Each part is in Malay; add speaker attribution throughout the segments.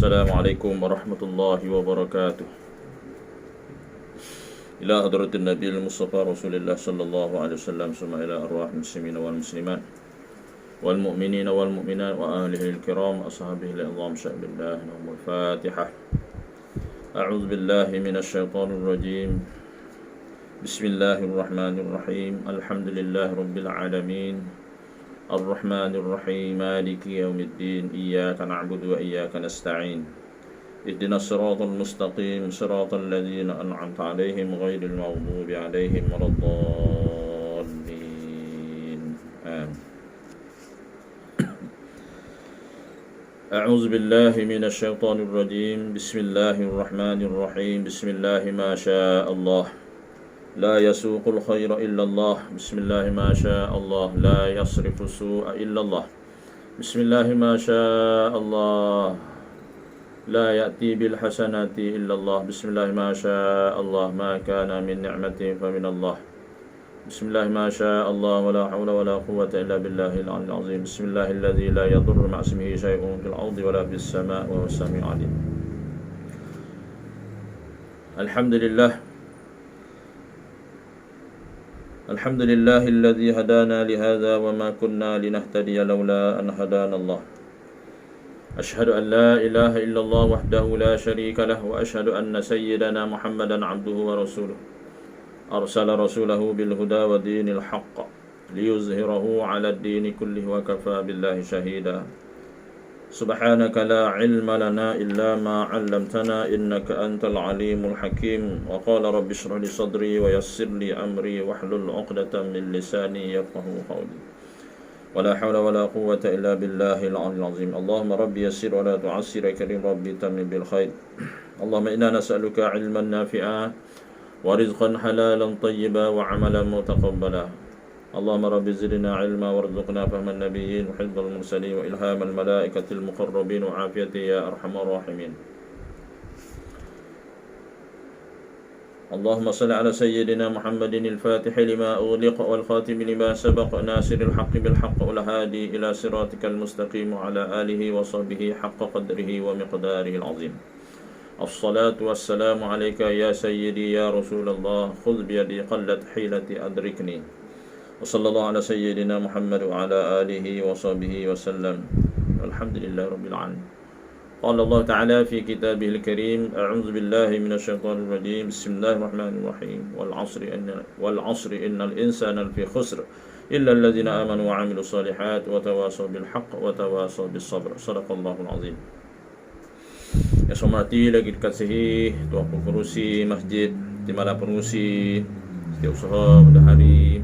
Speaker 1: Assalamualaikum warahmatullahi wabarakatuh. Ila hadratin Nabi Mustafa Rasulullah sallallahu alaihi wasallam, summa ila arwah muslimin wal muslimat wal mu'minin wal mu'minat wa ahlihi al-kiram ashabihi al-'azam sya'billah. Al-Fatihah. A'udzu billahi minasy syaithanir rajim. Bismillahirrahmanirrahim. Alhamdulillahi rabbil alamin. الرحمن الرحيم مالك يوم الدين إياك نعبد وإياك نستعين اهدنا الصراط المستقيم صراط الذين أنعمت عليهم غير المغضوب عليهم ولا الضالين آمين. أعوذ بالله من الشيطان الرجيم. بسم الله الرحمن الرحيم. بسم الله ما شاء الله لا يسوق الخير إلا الله. بسم الله ما شاء الله لا يصرف السوء إلا الله. بسم الله ما شاء الله لا يأتي بالحسنات إلا الله. بسم الله ما شاء الله ما كان من نعمة فمن الله. بسم الله ما شاء الله ولا حول ولا قوة إلا بالله العلي العظيم. بسم الله الذي لا يضر مع اسمه شيء في الأرض ولا في السماء وهو السميع العليم. الحمد لله الذي هدانا لهذا وما كنا لنهتدي لولا أن هدانا الله. أشهد أن لا إله إلا الله وحده لا شريك له، وأشهد أن سيدنا محمدا عبده ورسوله أرسل رسوله بالهدى ودين الحق ليظهره على الدين كله وكفى بالله شهيدا. سبحانك لا علم لنا إلا ما علمتنا إنك أنت العليم الحكيم. وقال رب اشرح لي صدري ويسر لي أمري واحلل عقدة من لساني يفقهوا قولي. ولا حول ولا قوة إلا بالله العلي العظيم. اللهم ربي يسر ولا تعسر كريم ربي تمم بالخير. اللهم إنا نسألك علما نافعا ورزقا حلالا طيبا وعملا متقبلا. اللهم رب زدنا علما وارزقنا فهم النبيين وحفظ المرسلين وإلهام الملائكة المقربين وعافية يا أرحم الراحمين. اللهم صل على سيدنا محمد الفاتح لما أغلق والخاتم لما سبق ناصر الحق بالحق والهادي إلى صراطك المستقيم وعلى آله وصحبه حق قدره ومقداره العظيم. الصلاة والسلام عليك يا سيدي يا رسول الله. خذ بيدي قلت حيلتي أدركني. وصلى الله على سيدنا محمد وعلى آله وصحبه وسلم. والحمد لله رب العالمين. قال الله تعالى في كتابه الكريم: أعوذ بالله من الشيطان الرجيم. بسم الله الرحمن الرحيم. والعصر إن الإنسان لفي خسر إلا الذين آمنوا وعملوا الصالحات وتواصوا بالحق وتواصوا بالصبر. صدق الله العظيم. Yang saya hormati lagi dikasihi Tuan Pengerusi Masjid Timbalan Pengerusi Setiausaha pada hari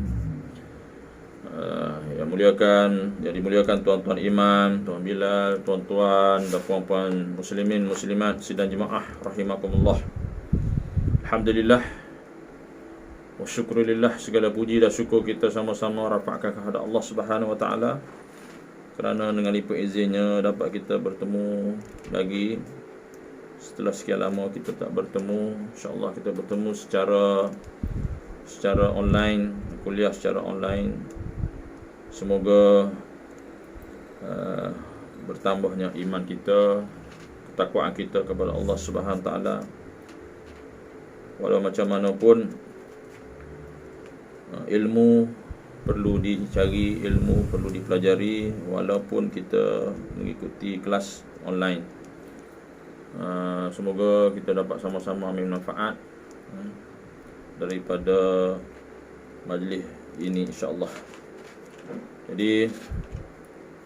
Speaker 1: yang dimuliakan tuan-tuan imam, tuan Bilal, tuan-tuan dan puan-puan muslimin muslimat sidang jemaah rahimakumullah. Alhamdulillah wa syukurillah, segala puji dan syukur kita sama-sama rafa'kan kepada Allah Subhanahu wa taala kerana dengan lipat izinnya dapat kita bertemu lagi setelah sekian lama kita tak bertemu. InsyaAllah kita bertemu secara online, kuliah secara online. Semoga bertambahnya iman kita, ketakwaan kita kepada Allah Subhanahu taala. Walau macam mana pun ilmu perlu dicari, ilmu perlu dipelajari walaupun kita mengikuti kelas online. Semoga kita dapat sama-sama ambil manfaat daripada majlis ini insya-Allah. Jadi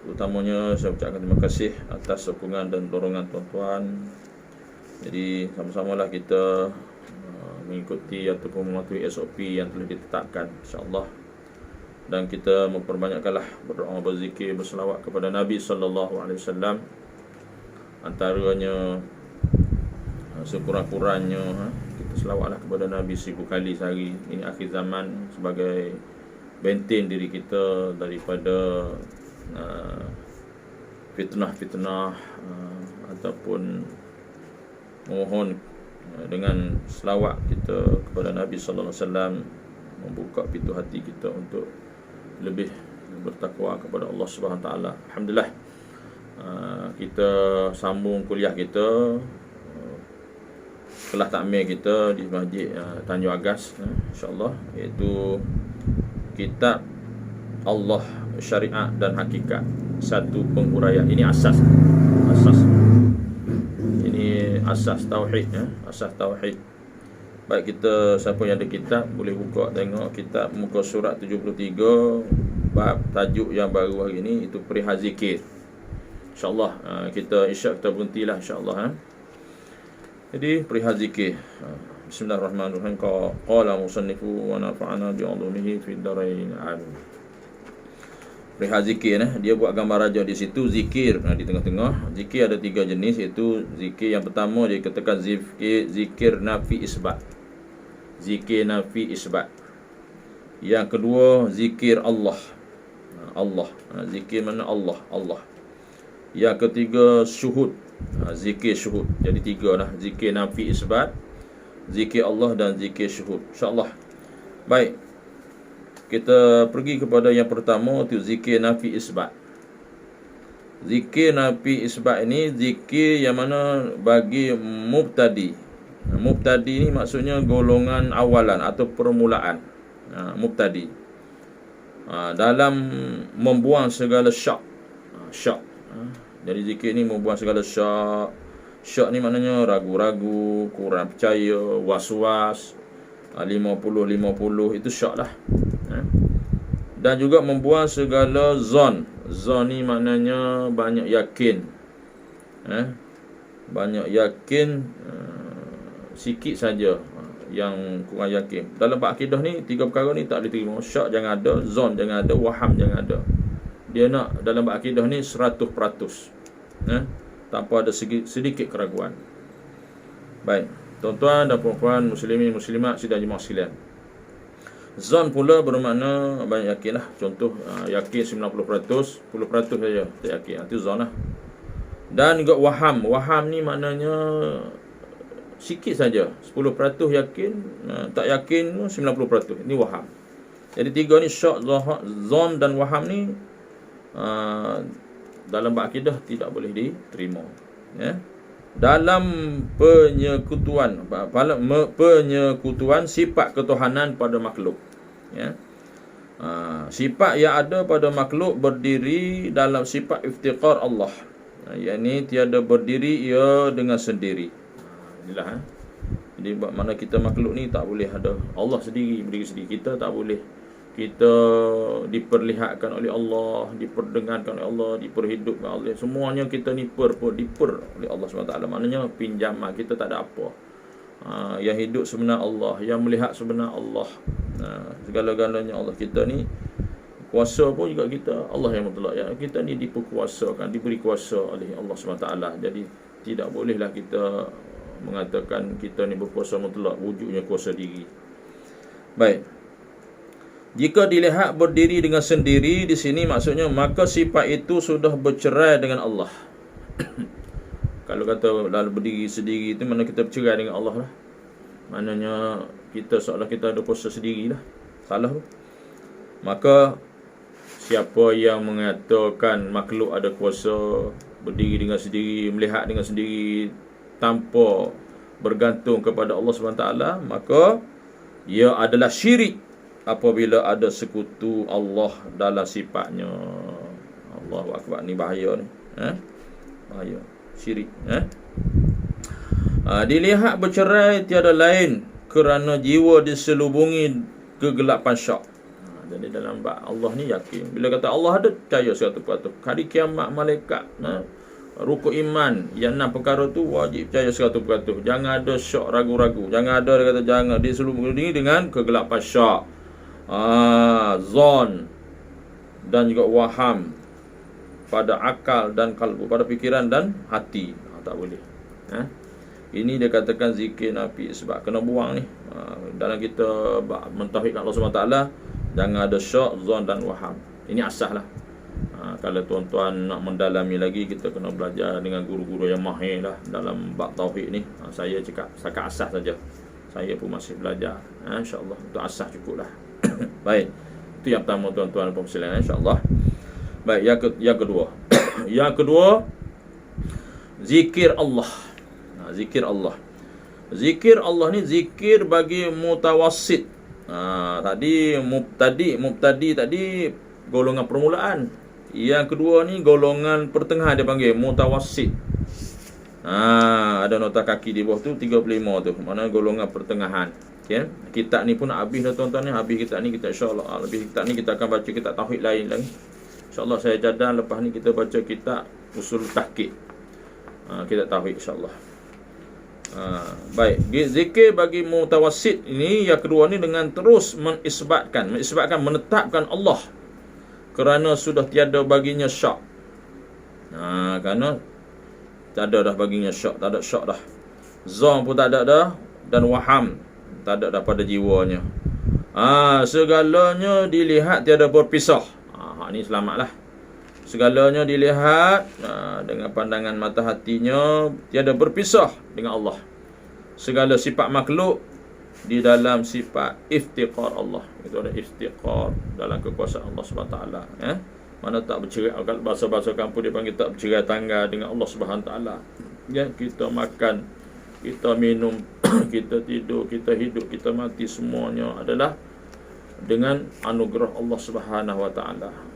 Speaker 1: utamanya saya ucapkan terima kasih atas sokongan dan dorongan tuan-tuan. Jadi sama-samalah kita mengikuti ataupun mematuhi SOP yang telah ditetapkan insya-Allah. Dan kita memperbanyakkanlah berdoa, berzikir, berselawat kepada Nabi sallallahu alaihi wasallam. Antaranya sekurang-kurangnya kita selawatlah kepada Nabi 1000 kali sehari. Ini akhir zaman, sebagai benteng diri kita daripada fitnah-fitnah ataupun mohon dengan selawat kita kepada Nabi sallallahu alaihi wasallam membuka pintu hati kita untuk lebih bertakwa kepada Allah Subhanahu taala. Alhamdulillah kita sambung kuliah kita, kelas takmir kita di Masjid Tanjung Agas, insya-Allah, iaitu kitab Allah, Syariat dan Hakikat, satu penghuraian. Ini asas. Ini asas tauhid, asas tauhid. Baik, kita siapa yang ada kitab boleh buka tengok kitab muka surat 73, bab tajuk yang baru hari ini itu perihal zikir. InsyaAllah kita isyak kita berhentilah insyaAllah. Jadi perihal zikir. Bismillahirrahmanirrahim. Qala musannifu wa nafa'ana bi'ulumihi fid dharain. Perihal zikir, dia buat gambar raja di situ, zikir di tengah-tengah. Zikir ada 3 jenis, iaitu zikir yang pertama dia katakan zikir nafi isbat. Zikir nafi isbat. Yang kedua zikir Allah. Zikir mana Allah. Yang ketiga syuhud. Zikir syuhud. Jadi 3 lah, zikir nafi isbat, zikir Allah dan zikir syuhud. InsyaAllah. Baik, kita pergi kepada yang pertama, itu zikir nafi isbat. Zikir nafi isbat ini zikir yang mana bagi mubtadi. Mubtadi ni maksudnya golongan awalan atau permulaan. Mubtadi dalam membuang segala syak. Jadi zikir ni membuang segala syak. Syak ni maknanya ragu-ragu, kurang percaya, was-was, 50-50, itu syak lah. Dan juga membuang segala zon. Zon ni maknanya banyak yakin. Banyak yakin, sikit saja yang kurang yakin. Dalam bab akidah ni 3 perkara ni tak diterima. Syak jangan ada, zon jangan ada, waham jangan ada. Dia nak dalam bab akidah ni 100%, tanpa ada sedikit keraguan. Baik, tuan-tuan dan puan-puan, muslimin muslimat sidang jemaah sekalian. Zon pula bermakna banyak yakin lah. Contoh yakin 90%, 10% saja tak yakin, itu zon lah. Dan juga waham. Waham ni maknanya sikit saja, 10% yakin, tak yakin 90%. Ini waham. Jadi 3 ni syak, zon dan waham ni dalam bab akidah tidak boleh diterima. Dalam penyekutuan sifat ketuhanan pada makhluk. Sifat yang ada pada makhluk berdiri dalam sifat iftiqar Allah. Yang tiada berdiri ia dengan sendiri. Inilah. Jadi mana kita makhluk ni tak boleh ada Allah sendiri, berdiri sendiri. Kita tak boleh. Kita diperlihatkan oleh Allah, diperdengarkan oleh Allah, diperhidupkan oleh semuanya. Kita ni diper oleh Allah SWT. Maknanya pinjaman, kita tak ada apa. Yang hidup sebenar Allah, yang melihat sebenar Allah, segala-galanya Allah. Kita ni kuasa pun juga kita Allah yang mutlak. Kita ni diperkuasakan, diberi kuasa oleh Allah SWT. Jadi tidak bolehlah kita mengatakan kita ni berkuasa mutlak, wujudnya kuasa diri. Baik, jika dilihat berdiri dengan sendiri di sini maksudnya maka sifat itu sudah bercerai dengan Allah. Kalau kata lalu berdiri sendiri itu mana kita bercerai dengan Allah lah. Maknanya kita seolah kita ada kuasa sendiri lah. Salah tu. Maka siapa yang mengatakan makhluk ada kuasa berdiri dengan sendiri, melihat dengan sendiri tanpa bergantung kepada Allah SWT, maka ia adalah syirik apabila ada sekutu Allah dalam sifatnya. Allahu Akbar, ni bahaya ni. Bahaya. Syirik. Dilihat bercerai tiada lain kerana jiwa diselubungi kegelapan syak. Jadi dalam bab Allah ni yakin. Bila kata Allah ada, percaya 100%. Hari kiamat, malaikat, rukun iman, yang 6 perkara tu wajib percaya 100%. Jangan ada syak, ragu-ragu. Jangan ada, dia kata jangan diselubungi dengan kegelapan syak, zon dan juga waham pada akal dan kalbu, pada fikiran dan hati. Tak boleh. Ini dia katakan zikir nafi sebab kena buang ni. Dalam kita mentauhidkan Allah SWT, jangan ada syak, zon dan waham. Ini asas lah. Kalau tuan-tuan nak mendalami lagi, kita kena belajar dengan guru-guru yang mahir lah dalam bab tauhid ni. Saya cakap setakat asas saja. Saya pun masih belajar. InsyaAllah untuk asas cukup lah. Baik, itu yang pertama, tuan-tuan dan puan-puan sekalian, insyaAllah. Baik, yang kedua. Yang kedua, zikir nafi isbat. Zikir Allah. Zikir Allah. Zikir Allah ni zikir bagi mutawassit. Tadi mubtadi tadi golongan permulaan. Yang kedua ni golongan pertengahan dia panggil mutawassit. Ada nota kaki di bawah tu 35 tu. Mana golongan pertengahan. Okay. Kitab ni pun nak habis dah tuan-tuan ni. Habis kitab ni kita insya-Allah. Habis kitab ni kita akan baca kitab tauhid lain lagi. InsyaAllah saya cadang lepas ni kita baca kitab usul tahqiq. Kitab tauhid insya-Allah. Baik, zikir bagi mutawassit ini yang kedua ni dengan terus menetapkan Allah kerana sudah tiada baginya syak. Kerana tak ada dah baginya syak, tak ada syak dah. Zon pun tak ada dah dan waham tak ada dah pada jiwanya. Segalanya dilihat tiada berpisah. Ni selamatlah. Segalanya dilihat dengan pandangan mata hatinya tiada berpisah dengan Allah. Segala sifat makhluk di dalam sifat iftiqar Allah. Itu ada iftiqar dalam kekuasaan Allah SWT. Mana tak bercerai, kalau bahasa-bahasa kampung dia panggil tak bercerai tangga dengan Allah SWT. Ya, kita makan, kita minum, kita tidur, kita hidup, kita mati, semuanya adalah dengan anugerah Allah SWT.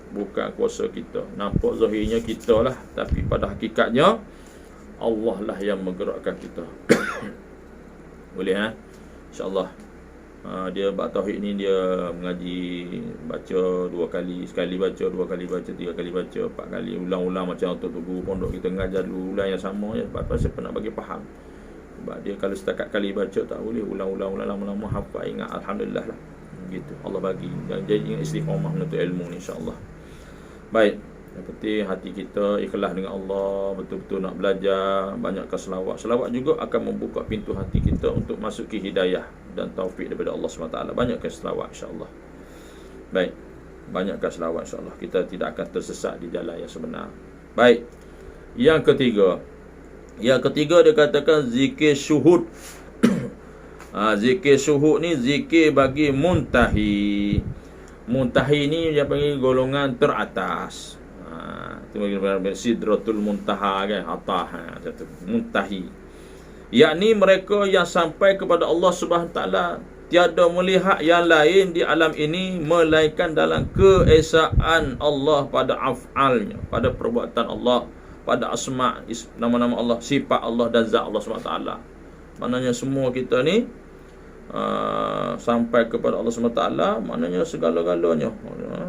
Speaker 1: Bukan kuasa kita. Nampak zahirnya kita lah, tapi pada hakikatnya Allah lah yang menggerakkan kita. Boleh InsyaAllah. Dia bab tauhid ni dia mengaji, baca 2 kali, sekali baca, 2 kali baca, 3 kali baca, 4 kali, ulang-ulang macam untuk guru pondok kita mengajar dulu ulang yang sama ya, pasal pernah bagi faham. Sebab dia kalau setakat kali baca tak boleh, ulang-ulang lama-lama hafal ingat, alhamdulillah lah. Gitu. Allah bagi dan jadi istiqamah menuntut ilmu ni insya-Allah. Baik, yang penting hati kita ikhlas dengan Allah, betul-betul nak belajar, banyakkan selawat. Selawat juga akan membuka pintu hati kita untuk masuk ke hidayah dan taufik daripada Allah SWT. Banyakkan selawat insya-Allah. Baik, banyakkan selawat insya-Allah. Kita tidak akan tersesat di jalan yang sebenar. Baik. Yang ketiga dia katakan zikir syuhud. Zikir syuhud ni zikir bagi muntahi. Muntahi ni dia panggil golongan teratas. Itu bagi sidratul muntaha kan, atas muntahi. Yakni mereka yang sampai kepada Allah Subhanahu taala tiada melihat yang lain di alam ini melainkan dalam keesaan Allah pada af'alnya, pada perbuatan Allah, pada asma, nama-nama Allah, sifat Allah dan zat Allah Subhanahu taala. Maknanya semua kita ni sampai kepada Allah SWT, maknanya segala-galanya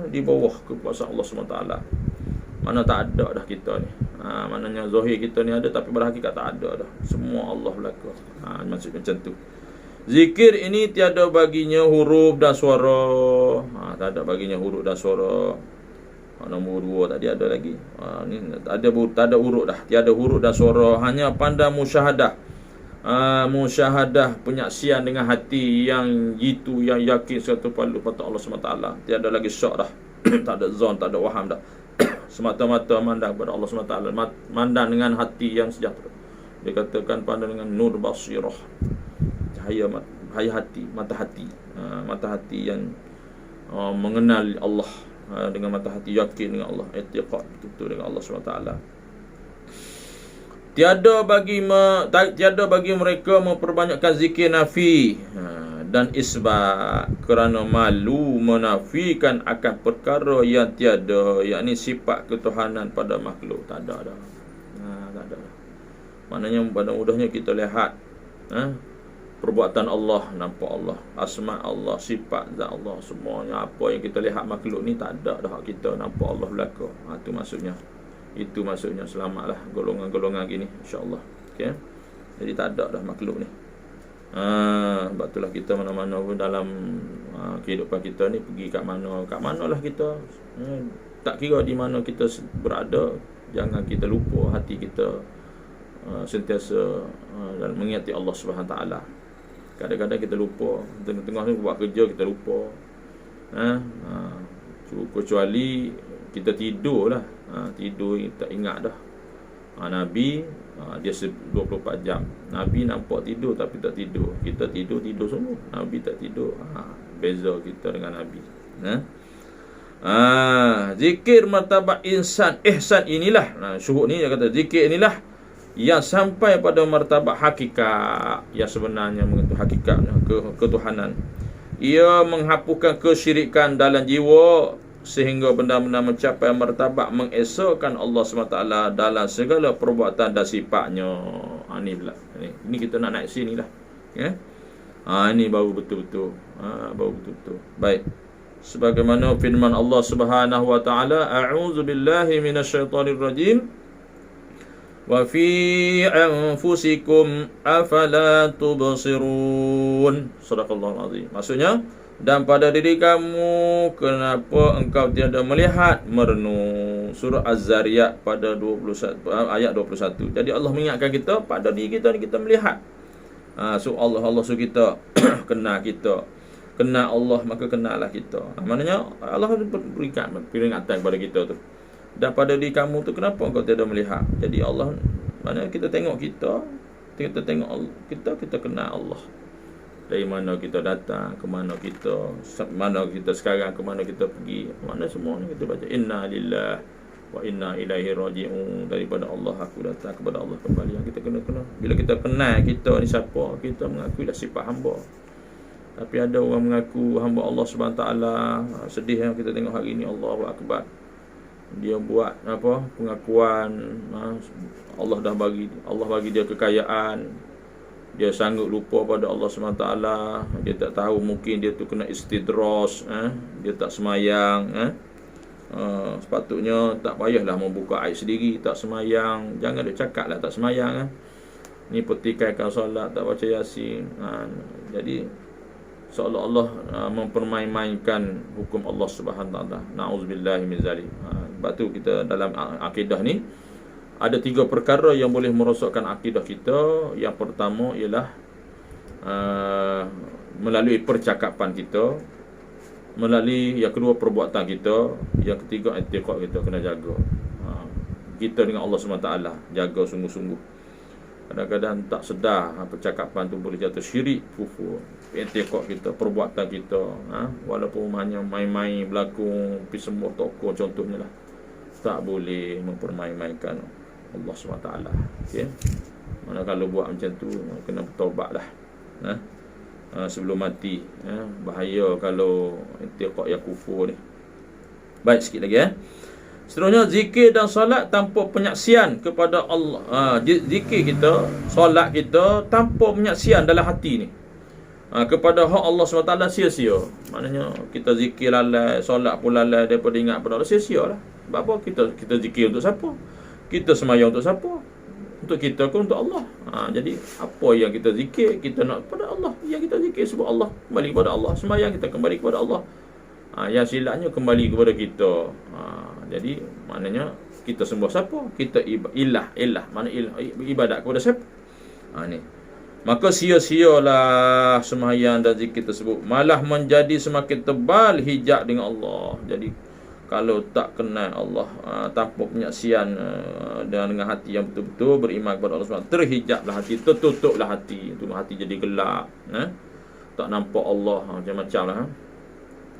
Speaker 1: di bawah kekuasaan Allah SWT. Mana tak ada dah kita ni. Maknanya zahir kita ni ada, tapi pada hakikat tak ada dah. Semua Allah belaka. Maksud macam tu. Zikir ini tiada baginya huruf dan suara. Tak ada baginya huruf dan suara. Nombor 2 tadi ada lagi. Ni tak ada huruf dah. Tiada huruf dan suara, hanya pandang musyahadah. Musyahadah, penyaksian dengan hati yang jitu, yang yakin satu palu pada Allah SWT. Tiada lagi syak dah. Tak ada zon, tak ada waham dah. Semata-mata mandang pada Allah SWT. Mandang dengan hati yang sejahtera. Dia katakan pandang dengan nur basirah, cahaya hati, mata hati. Mata hati yang mengenal Allah, dengan mata hati yakin dengan Allah, i'tiqad betul dengan Allah SWT. Tiada bagi mereka memperbanyakkan zikir nafi dan isbat kerana malu menafikan akan perkara yang tiada, yakni sifat ketuhanan pada makhluk. Tak ada dah. Tak ada dah. Maknanya pada mudahnya kita lihat perbuatan Allah, nampak Allah, asma Allah, sifat zat Allah, semuanya apa yang kita lihat makhluk ni tak ada dah kita nampak Allah belaka. Itu maksudnya selamatlah golongan-golongan gini insya-Allah. Okey. Jadi tak ada dah makhluk ni. Sebab itulah kita mana-mana pun dalam kehidupan kita ni pergi kat manalah kita. Tak kira di mana kita berada, jangan kita lupa hati kita sentiasa dan mengingati Allah Subhanahu taala. Kadang-kadang kita lupa, tengah-tengah ni buat kerja kita lupa. Kecuali kita tidur lah. Tidur tak ingat dah. Nabi dia 24 jam. Nabi nampak tidur tapi tak tidur. Kita tidur semua. Nabi tak tidur. Beza kita dengan Nabi. Zikir martabat ihsan inilah. Syuhud ni dia kata zikir inilah yang sampai pada martabat hakikat, yang sebenarnya mengenai hakikatnya ketuhanan. Ia menghapuskan kesyirikan dalam jiwa sehingga benar-benar mencapai martabat mengesahkan Allah SWT dalam segala perbuatan dan sifatnya. Ini kita nak naik sini lah, ya. Ini baru betul-betul. Baru betul-betul. Baik. Sebagaimana firman Allah Subhanahu wa taala, a'udzu billahi minasyaitonir rajim. Wa fi anfusikum afala tubsirun. Sadaqallahul azim. Maksudnya, dan pada diri kamu kenapa engkau tiada melihat, merenung. Surah Az-Zariyat pada 21 ayat 21. Jadi Allah mengingatkan kita pada diri kita ni kita melihat. So Allah suruh kita kenal kita. Kenal Allah, maka kenallah kita. Maknanya Allah berikan peringatan kepada kita tu. Dan pada diri kamu tu kenapa engkau tidak melihat? Jadi Allah, maknanya kita tengok kita tengok Allah, kita kenal Allah. Dari mana kita datang, ke mana kita sekarang, ke mana kita pergi, mana semua ni kita baca inna lillahi wa inna ilaihi raji'un. Daripada Allah aku datang, kepada Allah kembali. Yang kita kena. Bila kita kenal kita ni siapa, kita mengakui dah sifat hamba. Tapi ada orang mengaku hamba Allah SWT. Sedih yang kita tengok hari ni. Allahu Akbar. Dia buat pengakuan, Allah bagi dia kekayaan. Dia sanggup lupa pada Allah SWT. Dia tak tahu, mungkin dia tu kena istidros, dia tak semayang. Sepatutnya tak payahlah membuka aib sendiri, tak semayang. Jangan dia cakap lah tak semayang. Ni pertikaikan solat, tak baca Yasin. Jadi seolah-olah mempermain-mainkan hukum Allah Subhanahu wa taala. Nauzubillahi min zalik. Sebab tu kita dalam akidah ni ada 3 perkara yang boleh merosakkan akidah kita. Yang pertama ialah melalui percakapan kita, melalui yang kedua perbuatan kita, yang ketiga i'tiqad kita kena jaga. Kita dengan Allah SWT jaga sungguh-sungguh. Kadang-kadang tak sedar percakapan tu boleh jatuh syirik, kufur. I'tiqad kita, perbuatan kita, walaupun hanya main-main berlakon pergi semua toko contohnya lah, tak boleh mempermain-mainkan Allah SWT. Okay? Mana kalau buat macam tu kena bertaubat lah, sebelum mati. Bahaya kalau i'tiqad yang kufur ni. Baik, sikit lagi. Seterusnya, zikir dan solat tanpa penyaksian kepada Allah. Zikir kita, solat kita tanpa penyaksian dalam hati ni kepada hak Allah SWT sia-sia. Maknanya kita zikir lalai, solat pun lalai daripada ingat pada Allah, sia-sia lah. Sebab apa? Kita zikir untuk siapa? Kita semayang untuk siapa? Untuk kita ke untuk Allah? Jadi apa yang kita zikir, kita nak kepada Allah. Yang kita zikir sebut Allah, kembali kepada Allah. Semayang kita kembali kepada Allah. Yang silapnya kembali kepada kita. Jadi maknanya kita sembah siapa? Kita ilah. Mana ilah? Ibadat kepada siapa? Ni. Maka sia-sialah sembahyang dan zikir tersebut, malah menjadi semakin tebal hijab dengan Allah. Jadi kalau tak kenal Allah, tanpa penyaksian dengan hati yang betul-betul beriman kepada Allah SWT, terhijablah hati, tertutuplah hati. Itu hati jadi gelap, tak nampak Allah, macam-macam lah.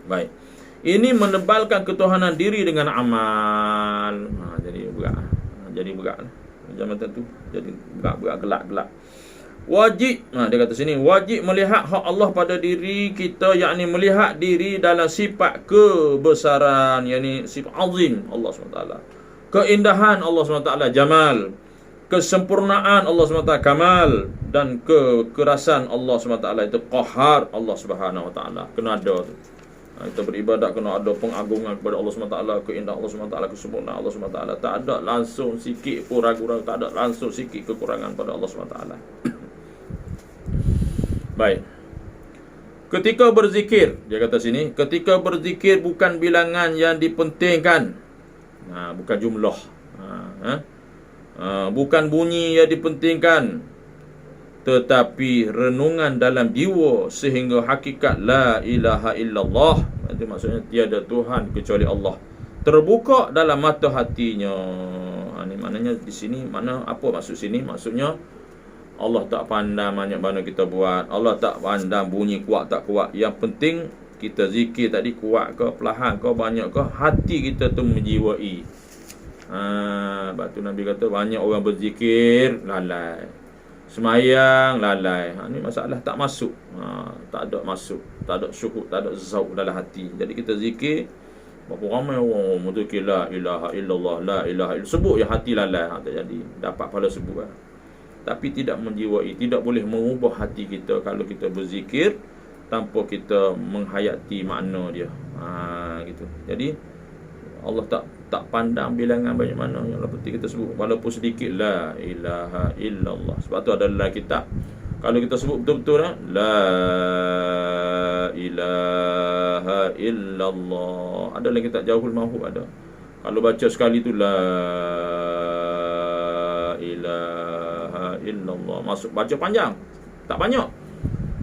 Speaker 1: Baik. Ini menebalkan ketuhanan diri dengan amal. Jadi berat. Macam tu. Jadi berat, gelap. Wajib, dia kata sini, wajib melihat hak Allah pada diri kita, yakni melihat diri dalam sifat kebesaran, yakni sifat azim Allah SWT, keindahan Allah SWT jamal, kesempurnaan Allah SWT kamal, dan kekerasan Allah SWT itu qahar Allah Subhanahu wa taala. Kena ada tu. Kita beribadat kena ada pengagungan kepada Allah SWT, keindahan Allah SWT, kesempurnaan Allah SWT. Tak ada langsung sikit pun ragu-ragu, tak ada langsung sikit kekurangan pada Allah SWT. Baik. Ketika berzikir, dia kata sini, ketika berzikir bukan bilangan yang dipentingkan. Bukan jumlah. Bukan bunyi yang dipentingkan, tetapi renungan dalam jiwa sehingga hakikat la ilaha illallah, itu maksudnya tiada Tuhan kecuali Allah, terbuka dalam mata hatinya. Ini maknanya di sini, mana apa maksud sini? Maksudnya Allah tak pandang banyak mana kita buat, Allah tak pandang bunyi kuat tak kuat. Yang penting kita zikir tadi kuat ke, perlahan ke, banyak ke, hati kita tu menjiwai. Sebab tu Nabi kata banyak orang berzikir lalai, semayang lalai. Ni masalah tak masuk. Tak ada masuk, tak ada syukur, tak ada zauq dalam hati. Jadi kita zikir, berapa ramai orang berzikir la ilaha illallah, la ilaha illallah, sebut ya hati lalai. Tak jadi dapat pahala sebut tapi tidak menjiwai, tidak boleh mengubah hati kita kalau kita berzikir tanpa kita menghayati makna dia. Gitu. Jadi Allah tak pandang bilangan banyak mana, yang penting kita sebut walaupun sedikit la ilaha illallah. Sebab tu ada dalam kitab, kalau kita sebut betul-betul la ilaha illallah, ada dalam kitab Jauhul Mahfuz ada. Kalau baca sekali tu la ilaha illallah, masuk baca panjang, tak banyak.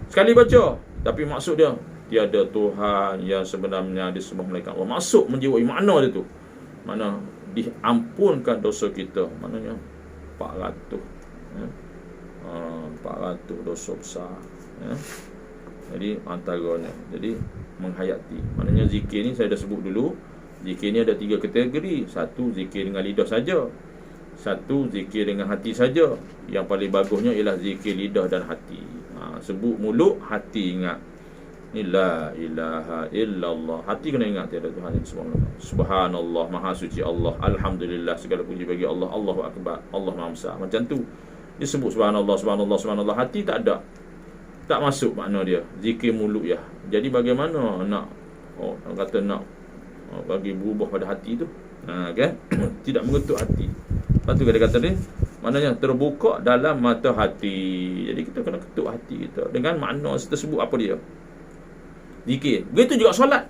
Speaker 1: Sekali baca, tapi maksud dia tiada Tuhan yang sebenarnya disembah melainkan Allah. Masuk menjiwai makna dia tu. Mana diampunkan dosa kita, maknanya 400 400 dosa besar. Jadi antaranya, jadi menghayati. Maknanya zikir ni saya dah sebut dulu. Zikir ni ada 3 kategori. Satu, zikir dengan lidah saja. Satu, zikir dengan hati saja. Yang paling bagusnya ialah zikir lidah dan hati. Sebut mulut, hati ingat. Ni la ilaha illallah. Hati kena ingat tiada Tuhan yang semua. Subhanallah, maha suci Allah. Alhamdulillah, segala puji bagi Allah. Allahu akbar, Allah maha besar. Macam tu disebut subhanallah, subhanallah, subhanallah. Hati tak ada, tak masuk makna dia. Zikir mulut ya. Jadi bagaimana nak kata nak bagi berubah pada hati tu? Kan? Tidak mengetuk hati. Lepas tu dia kata dia, maknanya terbuka dalam mata hati. Jadi kita kena ketuk hati kita dengan makna tersebut. Apa dia? Zikir. Begitu juga solat.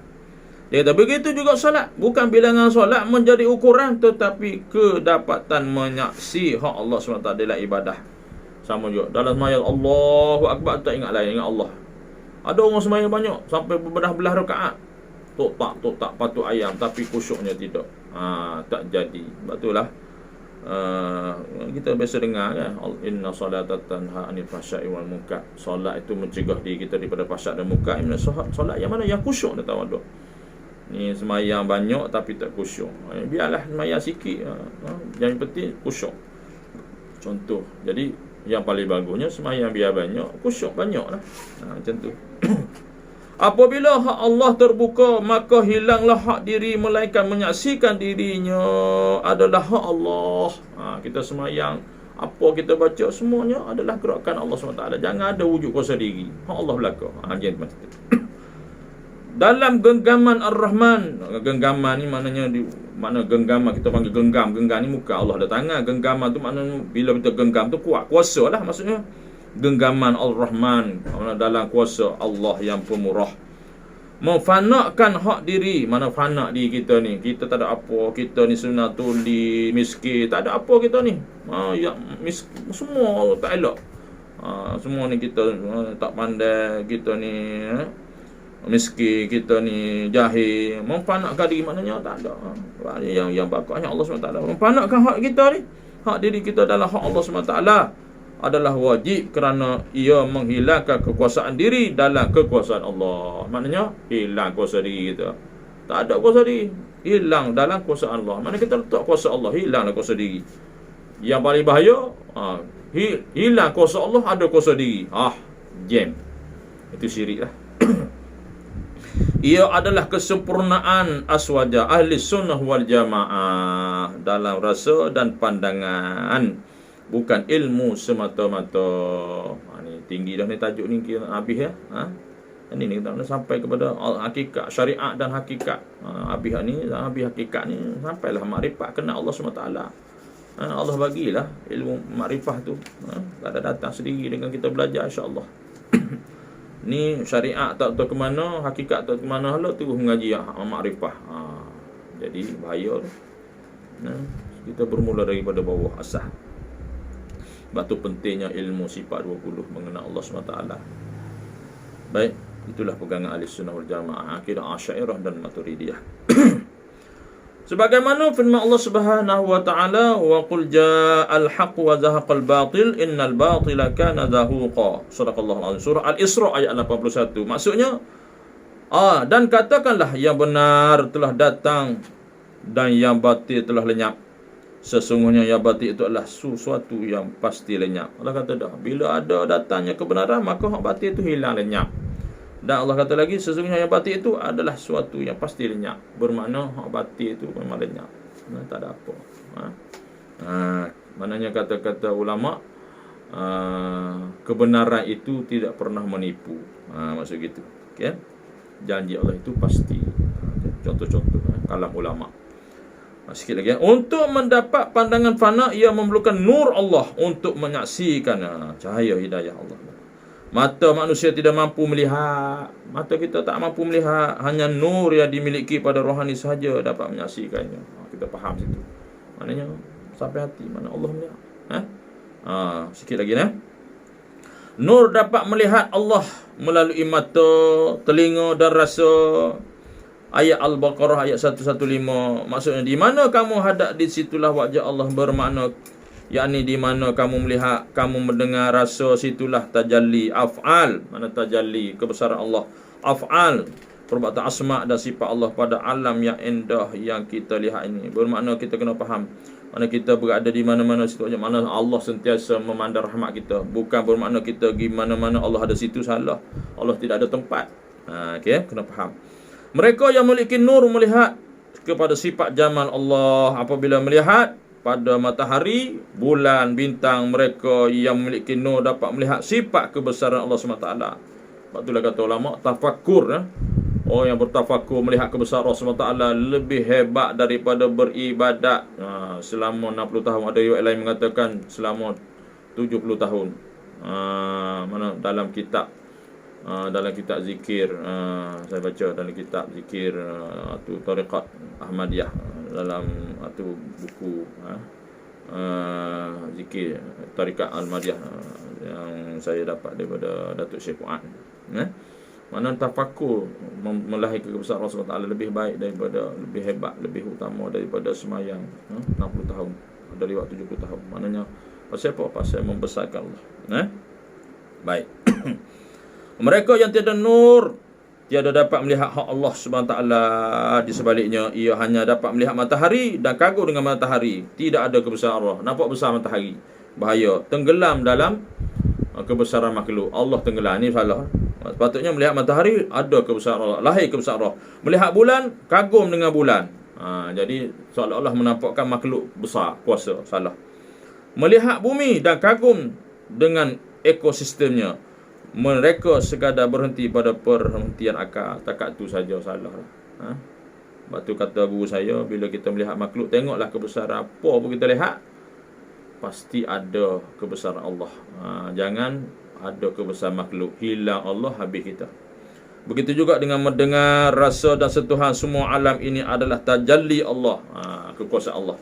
Speaker 1: Dia kata begitu juga solat. Bukan bilangan solat menjadi ukuran, tetapi kedapatan menyaksi hak Allah SWT dalam ibadah. Sama juga dalam semayang Allahu akbar, tak ingat lain, ingat Allah. Ada orang semayang banyak sampai berbelah-belah rakaat, tok tak patut ayam, tapi khusyuknya tidak. Tak jadi. Sebab itulah kita biasa dengar kan, inna salata tanha anil fahsya'i wal munkar. Solat itu mencegah diri kita daripada fahsyak dan munkar. Solat yang mana? Yang khusyuk, dia tahu. Ni semayang banyak tapi tak khusyuk. Biarlah semayang sikit. Yang penting khusyuk. Contoh. Jadi yang paling bagusnya semayang biar banyak, khusyuk banyak lah. Macam tu. Apabila hak Allah terbuka, maka hilanglah hak diri, melainkan menyaksikan dirinya adalah hak Allah. Kita semayang, apa kita baca, semuanya adalah gerakan Allah SWT. Jangan ada wujud kuasa diri. Hak Allah belaka. Dalam genggaman Ar-Rahman. Genggaman ni maknanya mana genggaman, kita panggil genggam. Genggam ni muka Allah ada tangan. Genggaman tu maknanya bila kita genggam tu kuat, kuasa lah maksudnya. Genggaman Al-Rahman, dalam kuasa Allah yang pemurah, memfanakan hak diri. Mana fana diri kita ni, kita tak ada apa, kita ni sunatuli, miskin, tak ada apa kita ni. Miskin, semua tak elok. Semua ni kita tak pandai, kita ni miskin, kita ni jahil. Memfanakan diri maknanya tak ada. Yang bakatnya Allah SWT. Memfanakan hak kita ni, hak diri kita adalah hak Allah SWT, adalah wajib kerana ia menghilangkan kekuasaan diri dalam kekuasaan Allah. Maknanya hilang kuasa diri kita. Tak ada kuasa diri, hilang dalam kuasa Allah. Maknanya kita letak kuasa Allah, hilanglah kuasa diri. Yang paling bahaya, hilang kuasa Allah, ada kuasa diri. Jam. Itu syirik lah. Ia adalah kesempurnaan aswaja ahli sunnah wal jamaah dalam rasa dan pandangan, bukan ilmu semata-mata. Ni tinggi dah ni tajuk ni, kira habis ya. Ini ni kita nak sampai kepada hakikat syariat dan hakikat. Habis hakikat ni sampailah makrifat, kenal Allah SWT. Allah bagilah ilmu makrifat tu. Tak ada datang sendiri dengan kita belajar, insya-Allah. Ni syariat tak tahu ke mana, hakikat tak tahu ke mana, hala tu mengaji makrifah. Jadi bahaya tu. Kita bermula daripada bawah asal. Sebab tu pentingnya ilmu sifat 20 mengenal Allah SWT. Baik, itulah pegangan ahli sunnah wal jamaah, akidah Asy'ariyah dan Maturidiyah. Sebagaimana firman Allah Subhanahu wa taala, wa qul ja'al haqq wa zahaqal batil innal batila kana zahuqa. Surah Al-Azim, surah Al-Isra ayat 81. Maksudnya dan katakanlah yang benar telah datang dan yang batil telah lenyap. Sesungguhnya yang batil itu adalah sesuatu yang pasti lenyap. Allah kata dah, bila ada datangnya kebenaran, maka hak batil itu hilang lenyap. Dan Allah kata lagi, sesungguhnya yang batil itu adalah sesuatu yang pasti lenyap. Bermakna hak batil itu memang lenyap. Tak ada apa. Maknanya kata-kata ulama, kebenaran itu tidak pernah menipu. Maksud gitu. Okay? Janji Allah itu pasti. Contoh-contoh kalam ulama. Sikit lagi. Untuk mendapat pandangan fana, ia memerlukan nur Allah untuk menyaksikan cahaya hidayah Allah. Mata manusia tidak mampu melihat. Mata kita tak mampu melihat. Hanya nur yang dimiliki pada rohani sahaja dapat menyaksikannya. Kita faham situ. Maknanya sampai hati mana Allah melihat. Sikit lagi Nur dapat melihat Allah melalui mata, telinga dan rasa. Ayat Al-Baqarah ayat 115. Maksudnya, di mana kamu hadap, di situlah wajah Allah. Bermakna, yakni di mana kamu melihat, kamu mendengar, rasa, situlah tajalli. Af'al, mana tajalli, kebesaran Allah. Af'al, perbuatan asma' dan sifat Allah pada alam yang indah yang kita lihat ini. Bermakna kita kena faham, mana kita berada di mana-mana situ, mana Allah sentiasa memandang rahmat kita. Bukan bermakna kita pergi mana-mana Allah ada situ, salah. Allah tidak ada tempat. Okay, kena faham. Mereka yang memiliki nur melihat kepada sifat jamal Allah. Apabila melihat pada matahari, bulan, bintang, mereka yang memiliki nur dapat melihat sifat kebesaran Allah SWT. Sebab itulah kata ulama, tafakur. Orang yang bertafakur melihat kebesaran Allah SWT lebih hebat daripada beribadat selama 60 tahun. Ada riwayat lain mengatakan selama 70 tahun. Mana dalam kitab zikir, saya baca dalam kitab zikir tu Tariqat Ahmadiyah, dalam tu buku zikir Tariqat Ahmadiyah yang saya dapat daripada Datuk Syekh Fuad. Mana tafakur melahirkan kebesaran Allah SWT lebih baik daripada, lebih hebat, lebih utama daripada semayang 60 tahun, dari waktu 70 tahun. Maknanya pasal apa? Pasal membesarkan Allah. Baik. Mereka yang tiada nur, tiada dapat melihat hak Allah SWT. Di sebaliknya, ia hanya dapat melihat matahari dan kagum dengan matahari. Tidak ada kebesaran Allah. Nampak besar matahari, bahaya. Tenggelam dalam kebesaran makhluk. Allah tenggelam, ini salah. Sepatutnya melihat matahari, ada kebesaran Allah, lahir kebesaran Allah. Melihat bulan, kagum dengan bulan. Jadi seolah-olah menampakkan makhluk besar, kuasa. Salah. Melihat bumi dan kagum dengan ekosistemnya. Mereka sekadar berhenti pada perhentian akal. Takat tu saja, salah. Sebab tu kata guru saya, bila kita melihat makhluk, tengoklah kebesaran apa pun kita lihat, pasti ada kebesaran Allah. Jangan ada kebesaran makhluk, hilang Allah, habis kita. Begitu juga dengan mendengar, rasa dan sentuhan. Semua alam ini adalah tajalli Allah, kekuasaan Allah.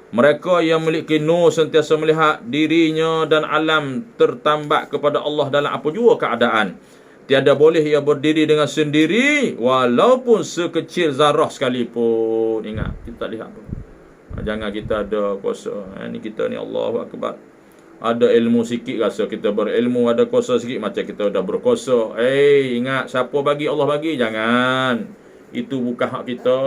Speaker 1: Mereka yang memiliki nur sentiasa melihat dirinya dan alam tertambat kepada Allah dalam apa jua keadaan. Tiada boleh ia berdiri dengan sendiri walaupun sekecil zarah sekalipun. Ingat, kita tak lihat pun. Jangan kita ada kuasa. Ni kita ni Allahu Akbar. Ada ilmu sikit rasa kita berilmu, ada kuasa sikit macam kita dah berkuasa. Ingat, siapa bagi Allah bagi, jangan. Itu bukan hak kita.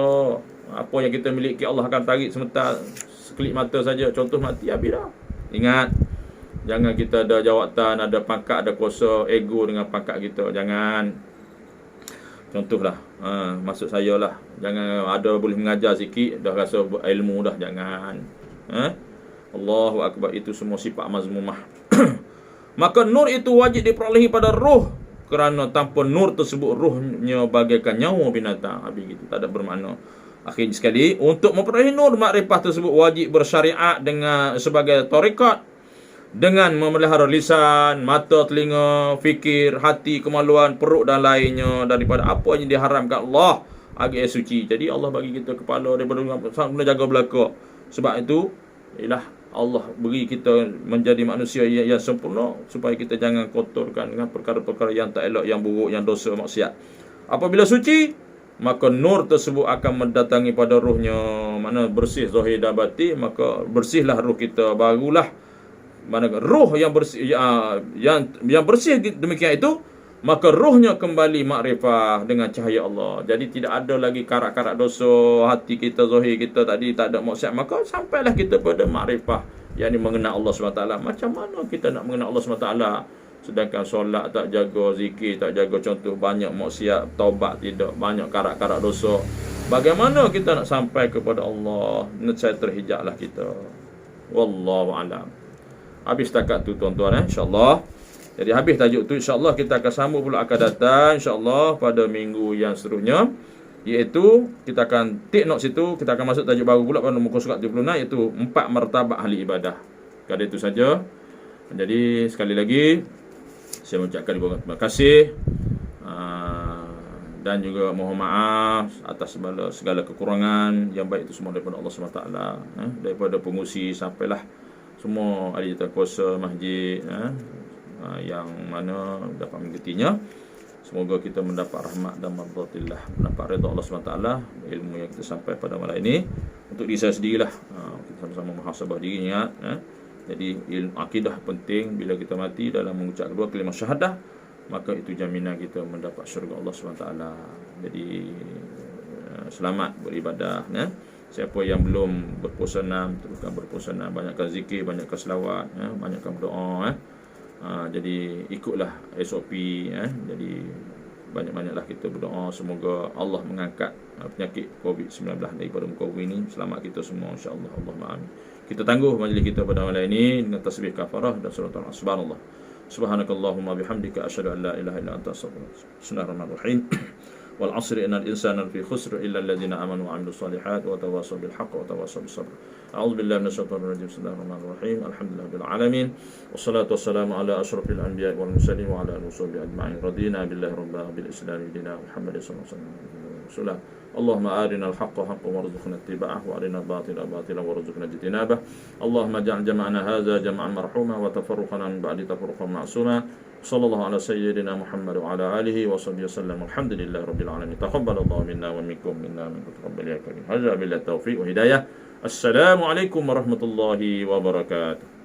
Speaker 1: Apa yang kita miliki Allah akan tarik sebentar, sekelip mata saja, contoh mati, habis dah. Ingat, jangan kita ada jawatan, ada pangkat, ada kuasa, ego dengan pangkat kita. Jangan. Contohlah, maksud saya lah, jangan ada boleh mengajar sikit dah rasa ilmu dah, jangan. Allahu Akbar, itu semua sifat mazmumah. Maka nur itu wajib diperolehi pada ruh, kerana tanpa nur tersebut ruhnya bagaikan nyawa binatang. Habis gitu, tak ada bermakna. Akhir sekali, untuk memperolehi nur makrifah tersebut wajib bersyariat dengan sebagai tarikat, dengan memelihara lisan, mata, telinga, fikir, hati, kemaluan, perut dan lainnya daripada apa yang diharamkan Allah agak suci. Jadi Allah bagi kita kepala daripada guna jaga belaka. Sebab itu ialah Allah beri kita menjadi manusia yang sempurna, supaya kita jangan kotorkan dengan perkara-perkara yang tak elok, yang buruk, yang dosa, maksiat. Apabila suci, maka nur tersebut akan mendatangi pada ruhnya. Mana bersih zahir dan batin, maka bersihlah ruh kita. Barulah mana ruh yang bersih, yang bersih demikian itu maka ruhnya kembali makrifah dengan cahaya Allah. Jadi tidak ada lagi karak-karak dosa, hati kita, zahir kita tadi tak ada maksiat, maka sampailah kita pada makrifah, yakni mengenal Allah SWT. Macam mana kita nak mengenal Allah SWT sedangkan solat tak jaga, zikir tak jaga, contoh banyak maksiat, taubat tidak, banyak karak-karak dosa. Bagaimana kita nak sampai kepada Allah? Nescaya terhijablah kita. Wallahu alam. Habis setakat tu tuan-tuan, insya-Allah. Jadi habis tajuk tu, insya-Allah kita akan sambung pula akan datang insya-Allah pada minggu yang seterusnya, iaitu kita akan take note situ, kita akan masuk tajuk baru pula pada muka surat 76, iaitu 4 martabat ahli ibadah. Kali itu saja. Jadi sekali lagi saya mengucapkan terima kasih dan juga mohon maaf atas segala kekurangan. Yang baik itu semua daripada Allah SWT, daripada pengusi sampailah semua ahli kuasa masjid yang mana dapat mengikutinya. Semoga kita mendapat rahmat dan mardatillah, mendapat redha Allah SWT. Ilmu yang kita sampai pada malam ini untuk diri saya sendirilah, kita sama-sama muhasabah diri, ingat jadi ilmu akidah penting. Bila kita mati dalam mengucap kedua kalimah syahadah, maka itu jaminan kita mendapat syurga Allah SWT. Jadi selamat beribadah. Siapa yang belum berpuasa 6, teruskan berpuasa 6, banyakkan zikir, banyakkan selawat, banyakkan berdoa. Jadi ikutlah SOP. Jadi banyak-banyaklah kita berdoa, semoga Allah mengangkat penyakit COVID-19 daripada muka bumi ini, selamat kita semua insya-Allah. Allahumma amin. Kita tangguh majlis kita pada malam ini dengan tasbih kafarah dan surat al-subhanallah. Subhanakallahumma bihamdika asyhadu an la ilaha illa anta astaghfiruka. Bismillahirrahmanirrahim. Wal 'asri innal insana lafi khusr illa alladziina aamanu wa 'amilus shalihaati wa tawassaw bil haqqi wa tawassaw bis sabr. A'udzu billahi minasy syaithaanir rajiim. Bismillahirrahmanirrahim. Alhamdulillahil alamin. Wassalatu wassalamu ala asyrafil anbiya'i wal mursalin wa ala alihi washabbihi ajma'in. Radina billahi rabbil bil islam dina Muhammadin sallallahu alaihi wasallam. Allahumma arinal haqqa haqqan warzuqna ittiba'ah wa arinal batila batilan warzuqna ijtinabah. Allahumma ja'al jam'ana hadza jam'an marhuma wa tafarruqana min ba'di tafarruqan ma'suma. Sallallahu ala sayyidina Muhammad wa ala alihi wa sahbihi wasallam. Alhamdulillahi rabbil alamin. Taqabbalallahu minna wa minkum taqabbal ya karim. Hadza billahi taufiq wa hidayah. Assalamualaikum warahmatullahi wabarakatuh.